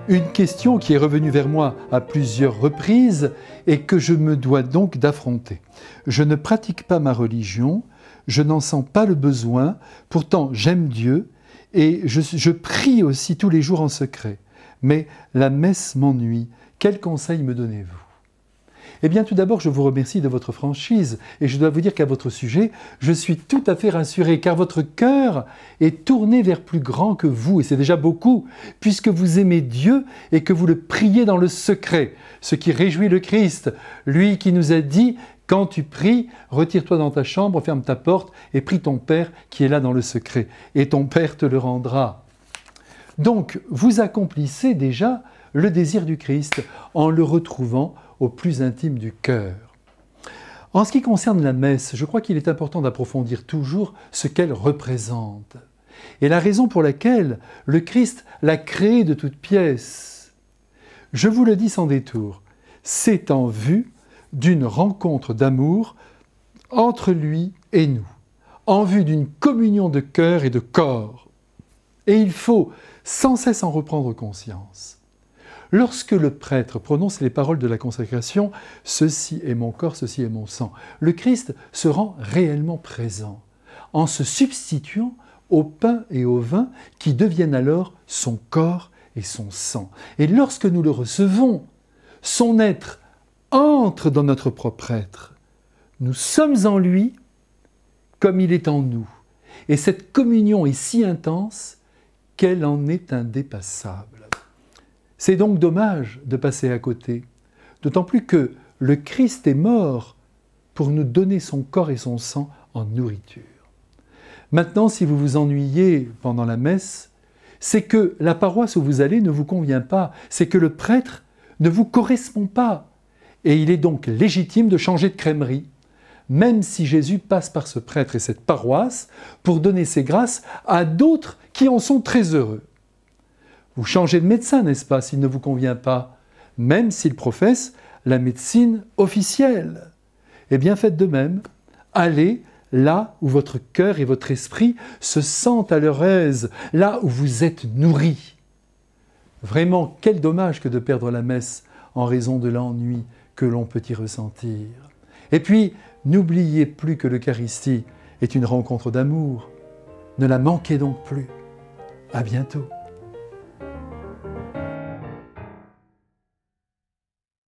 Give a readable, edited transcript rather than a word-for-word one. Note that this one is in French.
Une question qui est revenue vers moi à plusieurs reprises et que je me dois donc d'affronter. Je ne pratique pas ma religion, je n'en sens pas le besoin, pourtant j'aime Dieu et je prie aussi tous les jours en secret. Mais la messe m'ennuie. Quel conseil me donnez-vous ? Eh bien, tout d'abord, je vous remercie de votre franchise et je dois vous dire qu'à votre sujet, je suis tout à fait rassuré car votre cœur est tourné vers plus grand que vous et c'est déjà beaucoup puisque vous aimez Dieu et que vous le priez dans le secret, ce qui réjouit le Christ, lui qui nous a dit « Quand tu pries, retire-toi dans ta chambre, ferme ta porte et prie ton Père qui est là dans le secret et ton Père te le rendra. » Donc, vous accomplissez déjà le désir du Christ en le retrouvant au plus intime du cœur. En ce qui concerne la messe, je crois qu'il est important d'approfondir toujours ce qu'elle représente. Et la raison pour laquelle le Christ l'a créée de toutes pièces. Je vous le dis sans détour, c'est en vue d'une rencontre d'amour entre lui et nous, en vue d'une communion de cœur et de corps. Et il faut sans cesse en reprendre conscience. Lorsque le prêtre prononce les paroles de la consécration « Ceci est mon corps, ceci est mon sang », le Christ se rend réellement présent en se substituant au pain et au vin qui deviennent alors son corps et son sang. Et lorsque nous le recevons, son être entre dans notre propre être. Nous sommes en lui comme il est en nous. Et cette communion est si intense qu'elle en est indépassable. C'est donc dommage de passer à côté, d'autant plus que le Christ est mort pour nous donner son corps et son sang en nourriture. Maintenant, si vous vous ennuyez pendant la messe, c'est que la paroisse où vous allez ne vous convient pas, c'est que le prêtre ne vous correspond pas. Et il est donc légitime de changer de crèmerie, même si Jésus passe par ce prêtre et cette paroisse pour donner ses grâces à d'autres qui en sont très heureux. Vous changez de médecin, n'est-ce pas, s'il ne vous convient pas, même s'il professe la médecine officielle. Eh bien, faites de même. Allez là où votre cœur et votre esprit se sentent à leur aise, là où vous êtes nourris. Vraiment, quel dommage que de perdre la messe en raison de l'ennui que l'on peut y ressentir. Et puis, n'oubliez plus que l'Eucharistie est une rencontre d'amour. Ne la manquez donc plus. À bientôt.